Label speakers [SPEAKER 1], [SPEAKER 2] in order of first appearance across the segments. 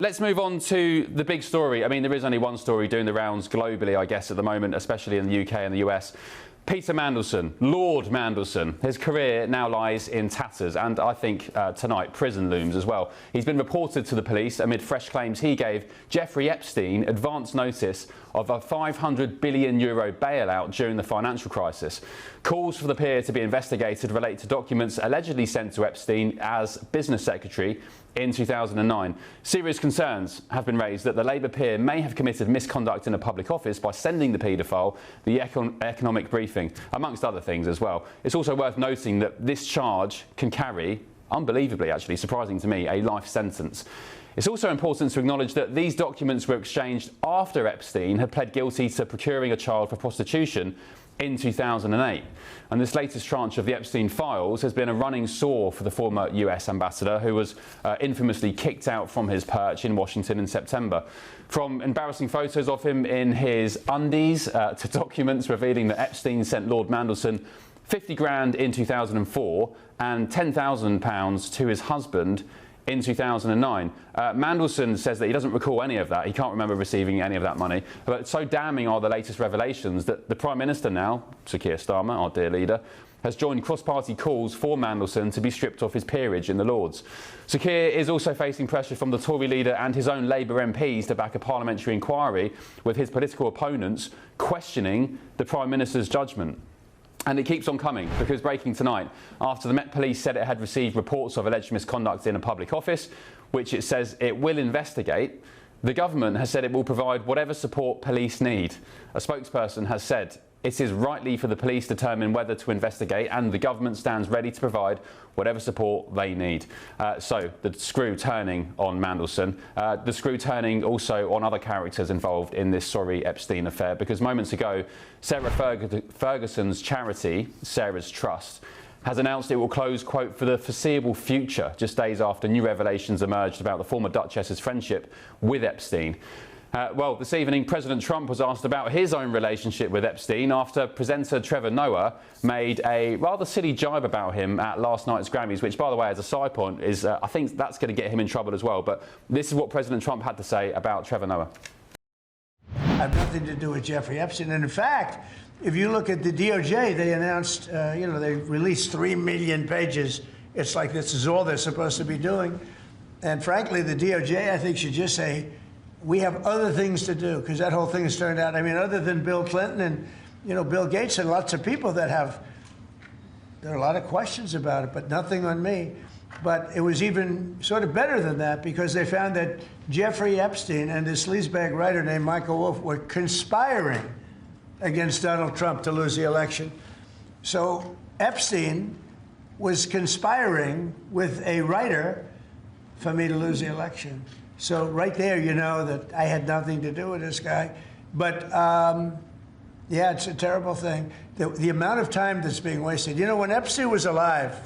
[SPEAKER 1] Let's move on to the big story. I mean, there is only one story doing the rounds globally, I guess, at the moment, especially in the UK and the US. Peter Mandelson, Lord Mandelson, his career now lies in tatters, and I think tonight prison looms as well. He's been reported to the police amid fresh claims he gave Jeffrey Epstein advance notice of a €500 billion bailout during the financial crisis. Calls for the peer to be investigated relate to documents allegedly sent to Epstein as business secretary in 2009. Serious concerns have been raised that the Labour peer may have committed misconduct in a public office by sending the paedophile the economic briefing, amongst other things as well. It's also worth noting that this charge can carry, unbelievably actually, surprising to me, a life sentence. It's also important to acknowledge that these documents were exchanged after Epstein had pled guilty to procuring a child for prostitution in 2008. And this latest tranche of the Epstein files has been a running sore for the former US ambassador, who was infamously kicked out from his perch in Washington in September. From embarrassing photos of him in his undies to documents revealing that Epstein sent Lord Mandelson 50 grand in 2004 and £10,000 to his husband in 2009. Mandelson says that he doesn't recall any of that. He can't remember receiving any of that money. But so damning are the latest revelations that the Prime Minister now, Sir Keir Starmer, our dear leader, has joined cross-party calls for Mandelson to be stripped of his peerage in the Lords. Sir Keir is also facing pressure from the Tory leader and his own Labour MPs to back a parliamentary inquiry, with his political opponents questioning the Prime Minister's judgment. And it keeps on coming, because breaking tonight, after the Met Police said it had received reports of alleged misconduct in a public office, which it says it will investigate, the government has said it will provide whatever support police need. A spokesperson has said it is rightly for the police to determine whether to investigate, and the government stands ready to provide whatever support they need. So the screw turning on Mandelson, the screw turning also on other characters involved in this sorry Epstein affair, because moments ago, Sarah Ferguson's charity, Sarah's Trust, has announced it will close, quote, for the foreseeable future, just days after new revelations emerged about the former Duchess's friendship with Epstein. Well, this evening, President Trump was asked about his own relationship with Epstein after presenter Trevor Noah made a rather silly jibe about him at last night's Grammys, which, by the way, as a side point, is I think that's going to get him in trouble as well. But this is what President Trump had to say about Trevor Noah.
[SPEAKER 2] I have nothing to do with Jeffrey Epstein. And in fact, if you look at the DOJ, they announced, they released 3 million pages. It's like this is all they're supposed to be doing. And frankly, the DOJ, I think, should just say, we have other things to do, because that whole thing has turned out, I mean, other than Bill Clinton and, Bill Gates and lots of people that there are a lot of questions about it, but nothing on me. But it was even sort of better than that, because they found that Jeffrey Epstein and this sleazebag writer named Michael Wolff were conspiring against Donald Trump to lose the election. So Epstein was conspiring with a writer for me to lose the election. So right there, you know that I had nothing to do with this guy. But yeah, it's a terrible thing. The amount of time that's being wasted. You know, when Epstein was alive,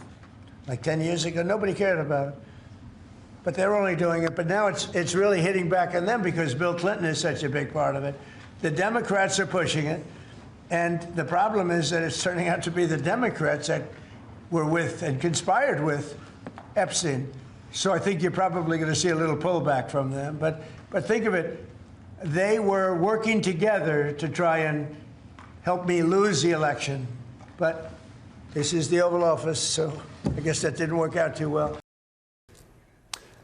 [SPEAKER 2] like 10 years ago, nobody cared about it. But they're only doing it. But now it's really hitting back on them, because Bill Clinton is such a big part of it. The Democrats are pushing it. And the problem is that it's turning out to be the Democrats that were with and conspired with Epstein. So I think you're probably going to see a little pullback from them. But think of it, they were working together to try and help me lose the election. But this is the Oval Office, so I guess that didn't work out too well.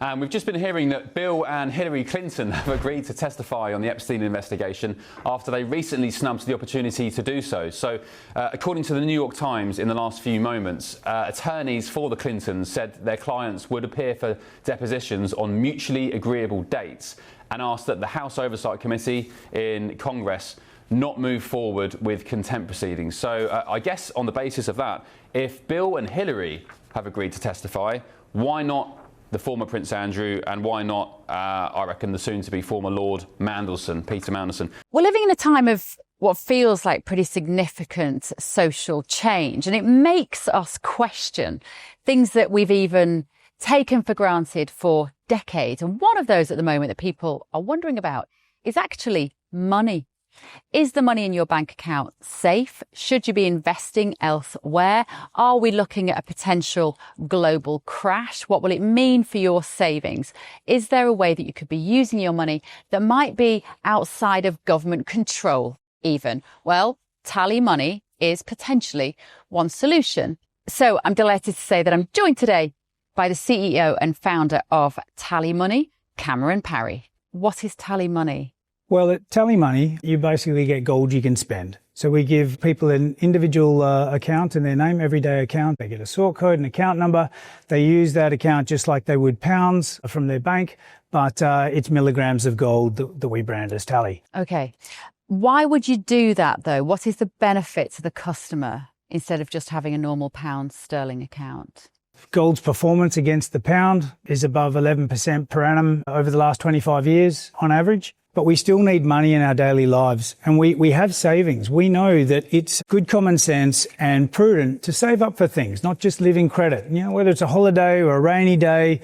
[SPEAKER 1] And we've just been hearing that Bill and Hillary Clinton have agreed to testify on the Epstein investigation after they recently snubbed the opportunity to do so. So, according to the New York Times, in the last few moments, attorneys for the Clintons said their clients would appear for depositions on mutually agreeable dates, and asked that the House Oversight Committee in Congress not move forward with contempt proceedings. So, I guess on the basis of that, if Bill and Hillary have agreed to testify, why not the former Prince Andrew, and why not, I reckon, the soon-to-be former Lord Mandelson, Peter Mandelson?
[SPEAKER 3] We're living in a time of what feels like pretty significant social change, and it makes us question things that we've even taken for granted for decades. And one of those at the moment that people are wondering about is actually money. Is the money in your bank account safe? Should you be investing elsewhere? Are we looking at a potential global crash? What will it mean for your savings? Is there a way that you could be using your money that might be outside of government control even? Well, TallyMoney is potentially one solution. So I'm delighted to say that I'm joined today by the CEO and founder of TallyMoney, Cameron Parry. What is TallyMoney?
[SPEAKER 4] Well, at TallyMoney, you basically get gold you can spend. So we give people an individual account in their name, everyday account. They get a sort code, an account number. They use that account just like they would pounds from their bank, but it's milligrams of gold that we brand as Tally.
[SPEAKER 3] Okay. Why would you do that, though? What is the benefit to the customer instead of just having a normal pound sterling account?
[SPEAKER 4] Gold's performance against the pound is above 11% per annum over the last 25 years on average. But we still need money in our daily lives, and we have savings. We know that it's good common sense and prudent to save up for things, not just living credit. You know, whether it's a holiday or a rainy day,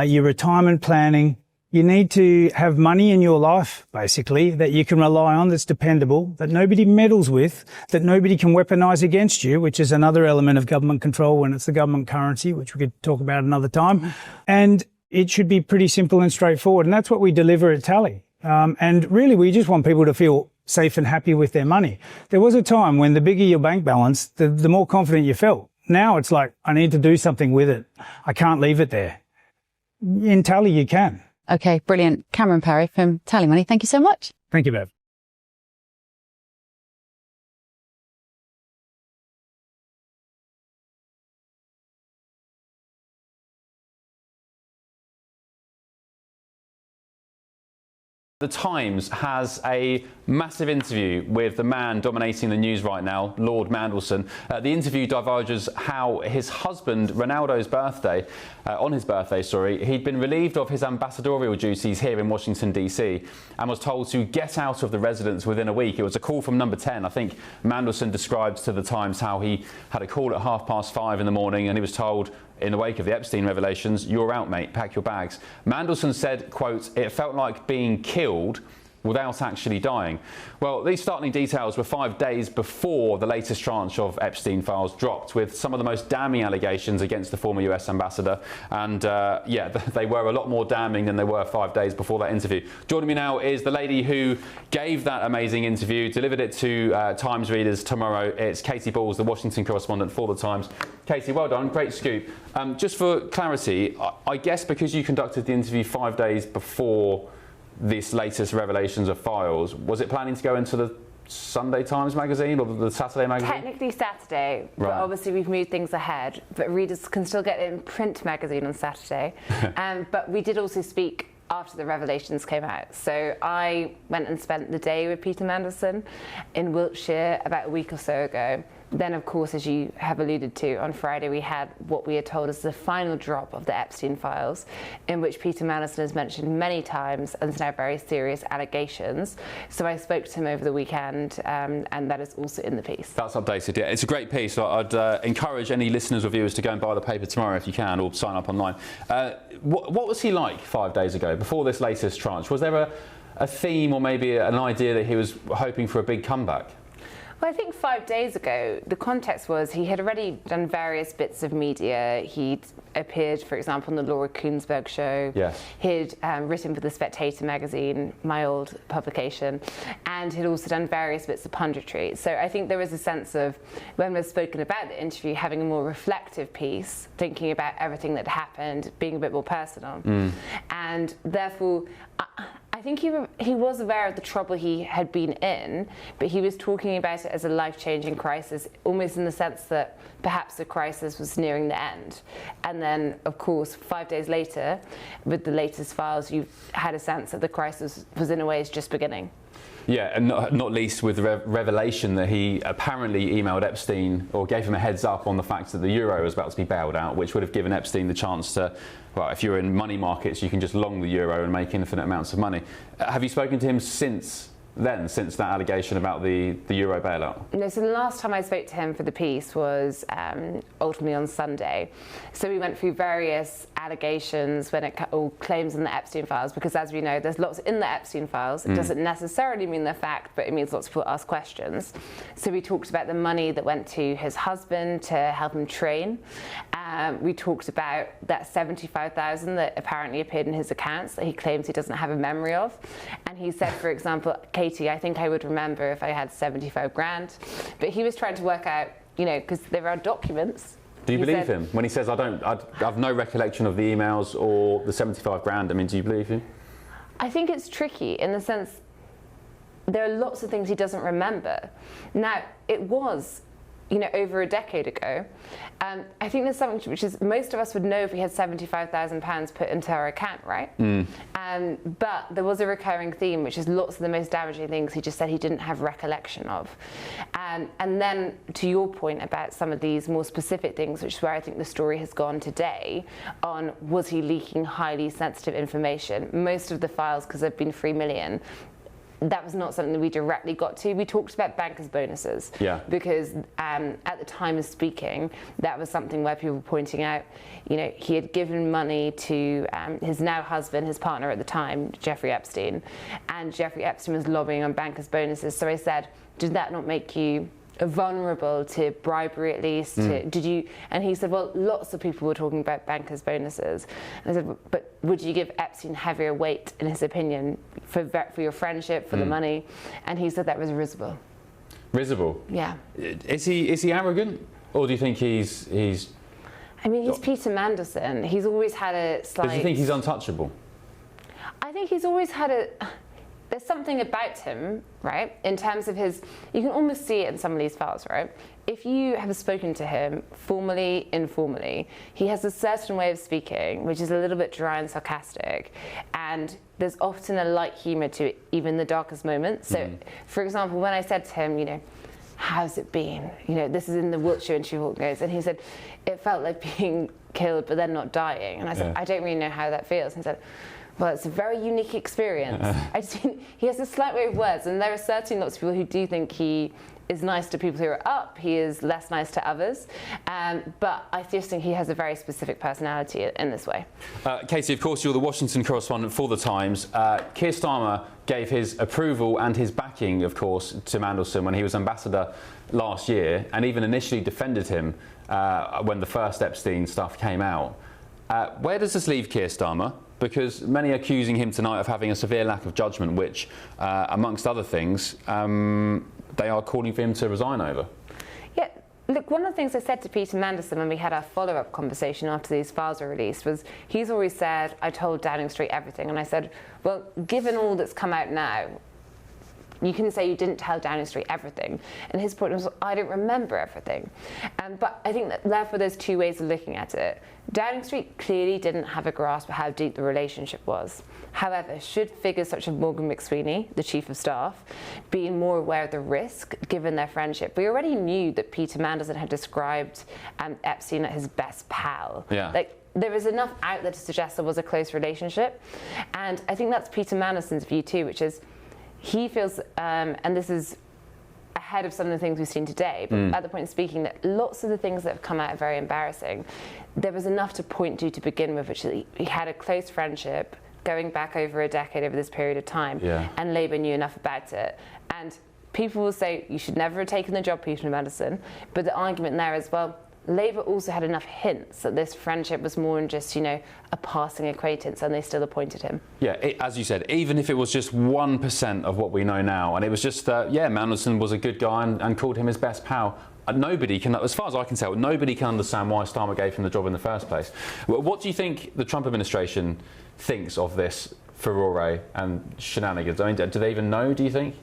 [SPEAKER 4] your retirement planning, you need to have money in your life, basically, that you can rely on, that's dependable, that nobody meddles with, that nobody can weaponize against you, which is another element of government control when it's the government currency, which we could talk about another time. And it should be pretty simple and straightforward, and that's what we deliver at Tally. And really, we just want people to feel safe and happy with their money. There was a time when the bigger your bank balance, the more confident you felt. Now it's like, I need to do something with it. I can't leave it there. In Tally, you can.
[SPEAKER 3] Okay, brilliant. Cameron Parry from TallyMoney, thank you so much.
[SPEAKER 4] Thank you, Bev.
[SPEAKER 1] The Times has a massive interview with the man dominating the news right now, Lord Mandelson. The interview divulges how his husband, Ronaldo's birthday, on his birthday, he'd been relieved of his ambassadorial duties here in Washington, D.C. and was told to get out of the residence within a week. It was a call from number 10. I think Mandelson describes to the Times how he had a call at 5:30 in the morning and he was told, in the wake of the Epstein revelations, "You're out, mate, pack your bags." Mandelson said, quote, "It felt like being killed without actually dying." Well, these startling details were 5 days before the latest tranche of Epstein files dropped, with some of the most damning allegations against the former US ambassador. And they were a lot more damning than they were 5 days before that interview. Joining me now is the lady who gave that amazing interview, delivered it to Times readers tomorrow. It's Katie Balls, the Washington correspondent for the Times. Katie, well done, great scoop. Just for clarity, I guess because you conducted the interview 5 days before this latest revelations of files, was it planning to go into the Sunday Times magazine or the Saturday magazine?
[SPEAKER 5] Technically Saturday,
[SPEAKER 1] right.
[SPEAKER 5] But obviously we've moved things ahead. But readers can still get it in print magazine on Saturday. But we did also speak after the revelations came out. So I went and spent the day with Peter Mandelson in Wiltshire about a week or so ago. Then, of course, as you have alluded to, on Friday we had what we are told is the final drop of the Epstein files, in which Peter Mandelson has mentioned many times and is now very serious allegations. So I spoke to him over the weekend, and that is also in the piece. That's
[SPEAKER 1] updated, yeah. It's a great piece. I'd encourage any listeners or viewers to go and buy the paper tomorrow if you can, or sign up online. What was he like 5 days ago, before this latest tranche? Was there a theme or maybe an idea that he was hoping for a big comeback?
[SPEAKER 5] Well, I think 5 days ago, the context was he had already done various bits of media. He'd appeared, for example, on the Laura Kuenssberg show.
[SPEAKER 1] Yes.
[SPEAKER 5] He'd written for The Spectator magazine, my old publication, and he'd also done various bits of punditry. So I think there was a sense of, when we've spoken about the interview, having a more reflective piece, thinking about everything that happened, being a bit more personal. And therefore, I think he was aware of the trouble he had been in, but he was talking about it as a life-changing crisis, almost in the sense that perhaps the crisis was nearing the end. And then, of course, 5 days later, with the latest files, you had a sense that the crisis was, in a way, just beginning.
[SPEAKER 1] Yeah, and not least with the revelation that he apparently emailed Epstein, or gave him a heads up on the fact that the euro was about to be bailed out, which would have given Epstein the chance to, well, if you're in money markets, you can just long the euro and make infinite amounts of money. Have you spoken to him since then, since that allegation about the euro bailout?
[SPEAKER 5] No, so the last time I spoke to him for the piece was ultimately on Sunday. So we went through various allegations or claims in the Epstein files, because as we know, there's lots in the Epstein files. It doesn't necessarily mean they're fact, but it means lots of people ask questions. So we talked about the money that went to his husband to help him train. We talked about that $75,000 that apparently appeared in his accounts that he claims he doesn't have a memory of. And he said, for example, Katie, I think I would remember if I had 75 grand. But he was trying to work out, because there are documents.
[SPEAKER 1] Do you believe him when he says, I have no recollection of the emails or the 75 grand? I mean, do you believe him?
[SPEAKER 5] I think it's tricky in the sense there are lots of things he doesn't remember. Now, it was, over a decade ago. I think there's something which is most of us would know if we had £75,000 put into our account, right? But there was a recurring theme, which is lots of the most damaging things he just said he didn't have recollection of. And then to your point about some of these more specific things, which is where I think the story has gone today, on was he leaking highly sensitive information? Most of the files, because there have been 3 million, that was not something that we directly got to. We talked about bankers' bonuses because at the time of speaking, that was something where people were pointing out, he had given money to his now husband, his partner at the time, Jeffrey Epstein, and Jeffrey Epstein was lobbying on bankers' bonuses. So I said, did that not make you vulnerable to bribery at least? Did you? And he said, well, lots of people were talking about bankers' bonuses. And I said, but would you give Epstein heavier weight, in his opinion, for your friendship, for the money? And he said that was risible.
[SPEAKER 1] Risible?
[SPEAKER 5] Yeah.
[SPEAKER 1] Is he arrogant, or do you think he's?
[SPEAKER 5] I mean, he's Peter Mandelson. He's always had a slight.
[SPEAKER 1] Do you think he's untouchable?
[SPEAKER 5] I think he's always had there's something about him, right, in terms of you can almost see it in some of these files, right? If you have spoken to him formally, informally, he has a certain way of speaking, which is a little bit dry and sarcastic, and there's often a light humour to it, even the darkest moments. So, for example, when I said to him, how's it been? This is in the Wiltshire interview, and he said, it felt like being killed but then not dying. And I said, I don't really know how that feels. And he said, well, it's a very unique experience. He has a slight way of words, and there are certainly lots of people who do think he is nice to people who are up, he is less nice to others, but I just think he has a very specific personality in this way.
[SPEAKER 1] Katie, of course, you're the Washington correspondent for The Times. Keir Starmer gave his approval and his backing, of course, to Mandelson when he was ambassador last year, and even initially defended him when the first Epstein stuff came out. Where does this leave Keir Starmer? Because many are accusing him tonight of having a severe lack of judgment, which, amongst other things, they are calling for him to resign over.
[SPEAKER 5] Yeah, look, one of the things I said to Peter Mandelson when we had our follow-up conversation after these files were released was, he's always said, I told Downing Street everything. And I said, well, given all that's come out now, you can say you didn't tell Downing Street everything. And his point was, I don't remember everything. But I think that therefore there's two ways of looking at it. Downing Street clearly didn't have a grasp of how deep the relationship was. However, should figures such as Morgan McSweeney, the Chief of Staff, be more aware of the risk given their friendship? We already knew that Peter Mandelson had described Epstein as his best pal.
[SPEAKER 1] Yeah.
[SPEAKER 5] There is enough out there to suggest there was a close relationship. And I think that's Peter Mandelson's view too, which is, he feels, and this is ahead of some of the things we've seen today, but at the point of speaking, that lots of the things that have come out are very embarrassing. There was enough to point to begin with, which is he had a close friendship going back over a decade over this period of time, and Labour knew enough about it. And people will say, you should never have taken the job, Peter Mandelson, but the argument there is, well, Labour also had enough hints that this friendship was more than just, a passing acquaintance, and they still appointed him. Yeah,
[SPEAKER 1] as you said, even if it was just 1% of what we know now, and it was just that, Mandelson was a good guy and called him his best pal, nobody can, as far as I can tell, nobody can understand why Starmer gave him the job in the first place. What do you think the Trump administration thinks of this furore and shenanigans? I mean, do they even know, do you think?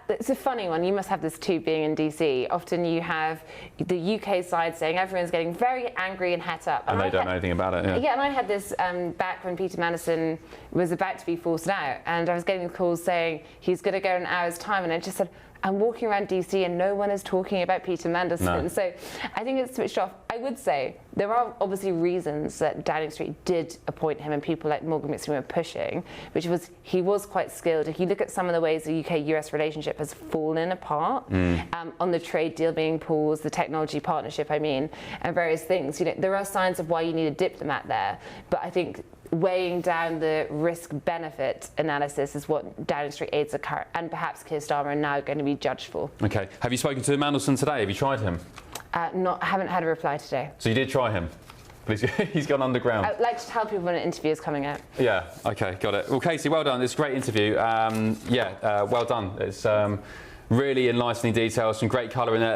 [SPEAKER 5] It's a funny one. You must have this too, being in DC. Often you have the UK side saying everyone's getting very angry and het up.
[SPEAKER 1] And they don't know anything about it.
[SPEAKER 5] Yeah, and I had this back when Peter Mandelson was about to be forced out, and I was getting calls saying he's going to go in an hour's time, and I just said, I'm walking around DC and no one is talking about Peter Mandelson.
[SPEAKER 1] No.
[SPEAKER 5] So I think it's switched off. I would say there are obviously reasons that Downing Street did appoint him and people like Morgan McSween were pushing, which was he was quite skilled. If you look at some of the ways the UK-US relationship has fallen apart, on the trade deal being paused, the technology partnership, and various things, there are signs of why you need a diplomat there. But I think weighing down the risk-benefit analysis is what Downing Street aides are, and perhaps Keir Starmer are now going to be judged for.
[SPEAKER 1] Okay. Have you spoken to Mandelson today? Have you tried him?
[SPEAKER 5] Haven't had a reply today.
[SPEAKER 1] So you did try him? He's gone underground.
[SPEAKER 5] I'd like to tell people when an interview is coming out.
[SPEAKER 1] Yeah, okay, got it. Well, Casey, well done. It's a great interview. Well done. It's really enlightening details, some great colour in there.